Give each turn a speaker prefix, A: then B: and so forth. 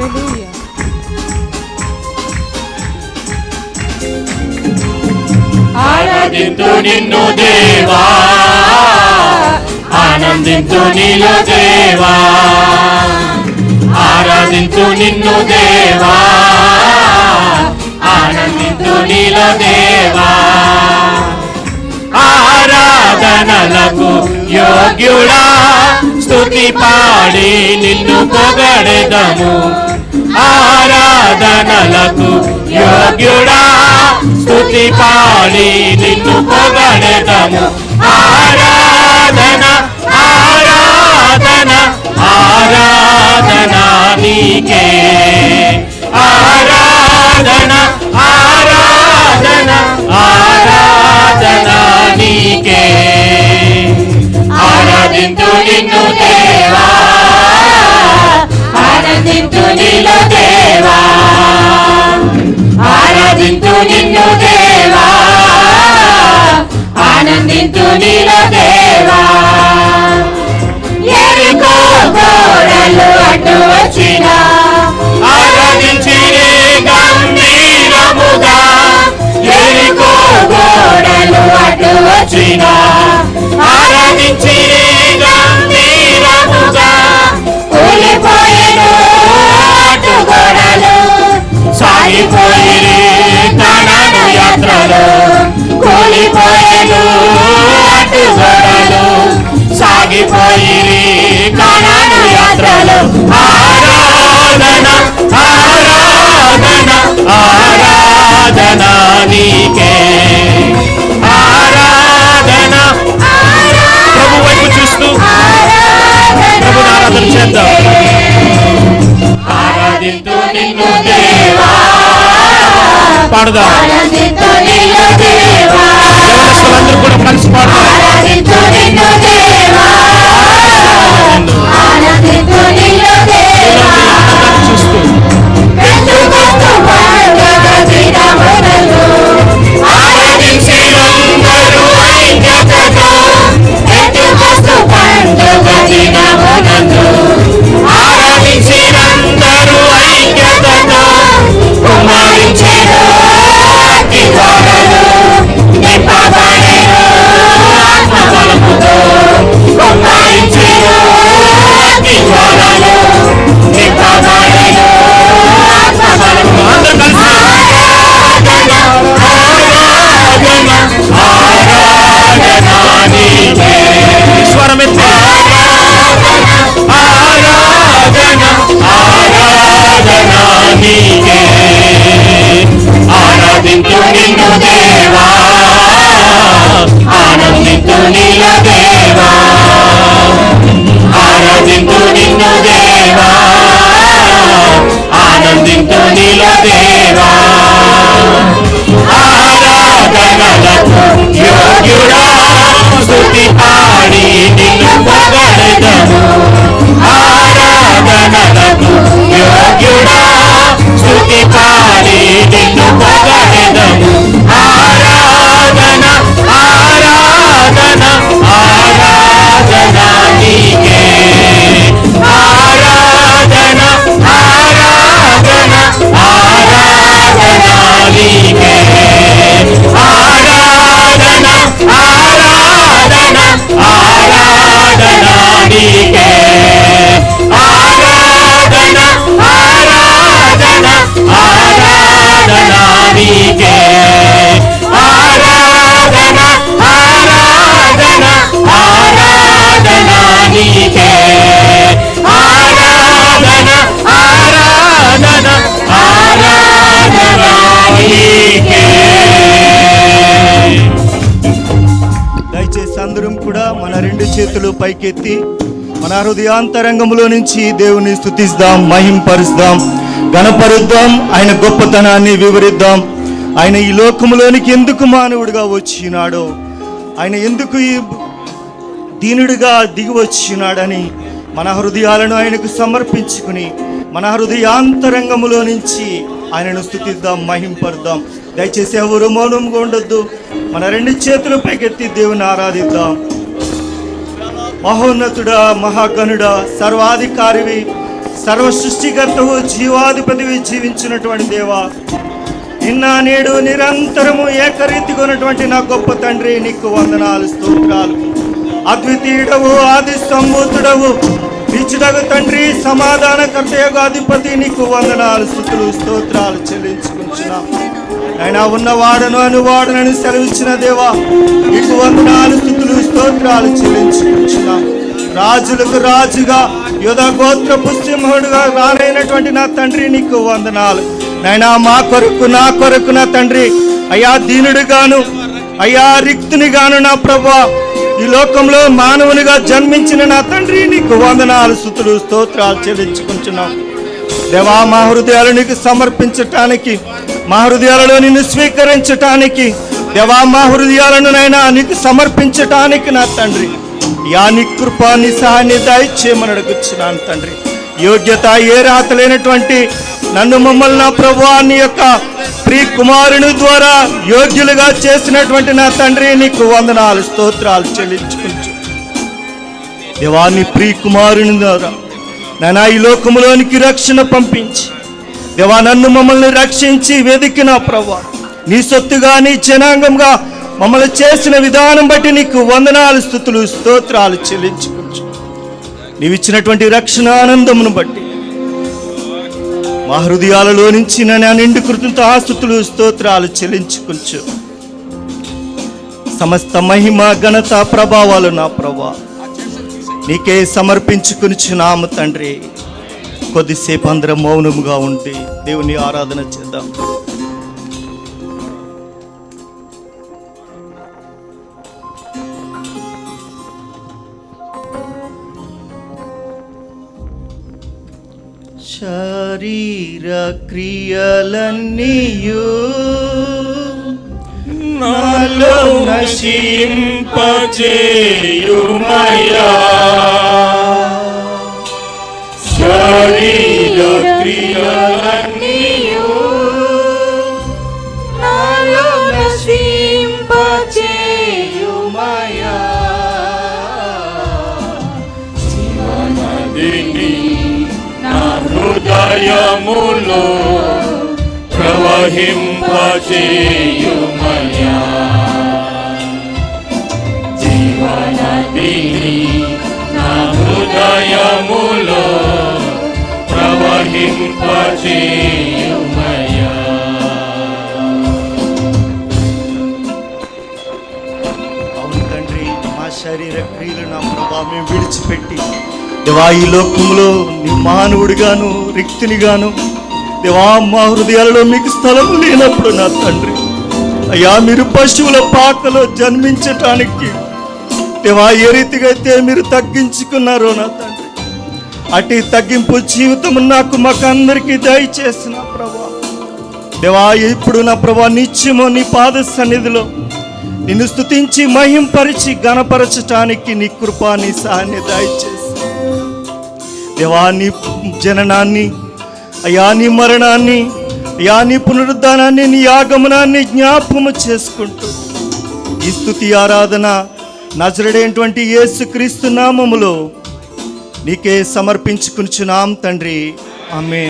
A: హల్లెలూయా.
B: ఆరాధింతు నిన్ను దేవా, ఆనందింతు నీలో దేవా, ఆరాధింతు నిన్ను దేవా, ఆనందింతు నీలో దేవా. ఆరాధనలకు యోగ్యుడా, స్తుతి పాడి నిన్ను పొగడెదము. ఆరాధనలకు యోగ్యుడా, స్తుతి పాడి నిన్ను పొగడెదము. ఆరాధన ఆరాధన ఆరాధన నీకే, ఆరాధన ఆరాధన ఆరాధన నీకే. ఆరాధింతు నిన్ను దేవా, ఆనందింతు నీలో దేవా, ఆరాధింతు నిన్ను దేవా, ఆనందింతు నీలో దేవా. యెరికో గోడలు అడ్డు వచ్చిన ఆరాధించి గంభీరముగా, యెరికో గోడలు అడ్డు వచ్చిన ఆరాధించి గంభీరముగా, కూలిపోయేను అడ్డు గోడలు, సాగిపోయిరి కనాను యాత్రలో. కూలిపోయేను అడ్డు గోడలు, సాగిపోయిరి కనాను యాత్రలో. ఆరాధన ఆరాధన ఆరాధన నీకే, ఆరాధన. ప్రభు వైపు చూస్తూ ప్రభుని ఆరాధన చేద్దాం. ఆరాధింతు నిన్ను దేవా, పాడదాం. యవనస్తులందరూ కూడా కలిసి పాడదాం. చూస్తూ ఆరాధించినందరూ ఐక్యతతో, ఆరాధించినందరూ ఐక్యతతో కుమారించెను అగ్ని జ్వాలలు, నింపబడెను ఆత్మబలముతో. కుమారించెను అగ్ని జ్వాలలు, నింపబడెను ఆత్మబలముతో. ఆరాధన ఆరాధన ఆరాధన నీకే. స్వరమెత్తి ఆరాధన ఆరాధన నీకే. ఆరాధింతు నిన్ను దేవా, ఆనందింతు నీలో దేవా, ఆరాధింతు నిన్ను దేవా, ఆనందింతు నీలో దేవా. ఆరాధనలకు యోగ్యుడా, స్తుతి పాడి నిన్ను పొగడెదము. ఆరాధనలకు యోగ్యుడా, స్తుతి పాడి నిన్ను పొగడెదము. ఆరాధన ఆరాధన ఆరాధన నీకే, ఆరాధన ఆరాధన ఆరాధన నీకే. ఆరాధన ఆరాధన ఆరాధన నీకే. ఆరాధన ఆరాధన ఆరాధన నీకే. ఆరాధన ఆరాధన ఆరాధన నీకే. ఆరాధన ఆరాధన ఆరాధన నీకే.
C: దయచేసి అందరం కూడా మన రెండు చేతులు పైకెత్తి మన హృదయాంతరంగంలో నుంచి దేవుని స్తుతిద్దాం, మహింపరుద్దాం, గణపరుద్దాం, ఆయన గొప్పతనాన్ని వివరిద్దాం. ఆయన ఈ లోకములోనికి ఎందుకు మానవుడిగా వచ్చినాడో, ఆయన ఎందుకు ఈ దీనుడిగా దిగి వచ్చినాడని మన హృదయాలను ఆయనకు సమర్పించుకుని మన హృదయాంతరంగములో నుంచి ఆయనను స్తుతిద్దాం, మహింపరుద్దాం. దయచేసి ఎవరు మౌనంగా ఉండొద్దు. మన రెండు చేతులు పైకెత్తి దేవుని ఆరాధిద్దాం. మహోన్నతుడా, మహాగణుడా, సర్వాధికారివి, సర్వ సృష్టికర్తవు జీవాధిపతివి జీవించినటువంటి దేవా, నిన్న నేడు నిరంతరము ఏకరీతిగా ఉన్నటువంటి నా గొప్ప తండ్రి, నీకు వందనాలు స్తోత్రాలు. అద్వితీయుడవు, ఆది సంభూతుడవు, నిత్యుడగు తండ్రి, సమాధానకర్తయగు అధిపతి, నీకు వందనాలు స్తుతులు స్తోత్రాలు చెల్లించుకుంటున్నాం. ఆయన ఉన్నవాడను అనువాడనని సెలవిచ్చిన దేవా, నీకు వందనాలు స్తుతులు స్తోత్రాలు చెల్లించుకుంటున్నాం. రాజులకు రాజుగా యోధా గోత్రపు సింహుడుగా రానైనటువంటి నా తండ్రి, నీకు వందనాలు. నాయనా మా కొరకు నా కొరకు నా తండ్రి, అయ్యా దీనుడిగాను, అయ్యా రిక్తునిగాను నా ప్రభువా, ఈ లోకంలో మానవునిగా జన్మించిన నా తండ్రి, నీకు వందనాలు స్తుతులు స్తోత్రాలు చెల్లించుకుంటున్నాం. దేవా, మా హృదయాలు నీకు సమర్పించటానికి, మా హృదయాలలో నిన్ను స్వీకరించటానికి, దేవా మా హృదయాలను నైనా నీకు సమర్పించటానికి నా తండ్రి, యా నీ కృప నీ సహాయాన్ని దయచేయమని అడుగుచున్నాను తండ్రి. యోగ్యత ఏ రాత లేనటువంటి నన్ను మమ్మల్ని నా ప్రభువా నీ యొక్క ప్రియ కుమారుని ద్వారా యోగ్యులుగా చేసినటువంటి నా తండ్రి, నీకు వందనాలు స్తోత్రాలు చెల్లించుకుంటూ దేవా, నీ ప్రియ కుమారుని ద్వారా నాయనా ఈ లోకములోనికి రక్షణ పంపించి దేవా నన్ను మమ్మల్ని రక్షించి వెదికిన ప్రభువా, నీ సొత్తుగా నీ జనాంగంగా మమ్మల్ని చేసిన విధానం బట్టి నీకు వందనాలు స్తుతులు స్తోత్రాలు చెల్లించుకుంటూ నీవిచ్చినటువంటి రక్షణ ఆనందమును బట్టి మా హృదయాలలో నుంచి నా నిండు కృతంతో ఆస్తుతులు స్తోత్రాలు చెల్లించుకుంటూ సమస్త మహిమ ఘనత ప్రభావాలు నా ప్రభా నీకే సమర్పించుకునిచున్నాము తండ్రి. కొద్దిసేపు అందరం మౌనముగా ఉండి దేవుని ఆరాధన చేద్దాం. శరీర క్రియలన్నీయు
B: నాలో నశింపజేయుమయ్యా, శరీర క్రియలన్నీయు
A: నాలో నశింపజేయుమయ్యా,
B: జీవనదిని నా హృదయములో ప్రవహింపజేయుమయ్యా, జీవనదిని నా హృదయములో ప్రవహింపజేయుమయ్యా.
C: అవును తండ్రి, మా శరీర క్రియలు నా ప్రభా మేము విడిచిపెట్టి దేవా ఈ లోకంలో నీ మానవుడిగాను రిక్తునిగాను దేవా మా హృదయాలలో మీకు స్థలం లేనప్పుడు నా తండ్రి, అయ్యా మీరు పశువుల పాకలో జన్మించటానికి దేవా ఏ రీతిగా అయితే మీరు తగ్గించుకున్నారో నా తండ్రి, అటు తగ్గింపు జీవితం నాకు మాకు అందరికీ దయచేసిన ప్రభా దేవా, ఇప్పుడు నా ప్రభా నిత్యము నీ పాద సన్నిధిలో నిన్ను స్తుతించి మహింపరిచి గణపరచటానికి నీ కృప నీ సహాయాన్ని దయచేసి దేవా నీ జననాన్ని, అయా నీ మరణాన్ని, అయా నీ పునరుద్ధానాన్ని, నీ ఆగమనాన్ని జ్ఞాపకము చేసుకుంటూ ఈ స్తుతి ఆరాధన నజరుడైనటువంటి యేసుక్రీస్తు నామములో నీకే సమర్పించుకునిచున్నాం తండ్రి. ఆమేన్.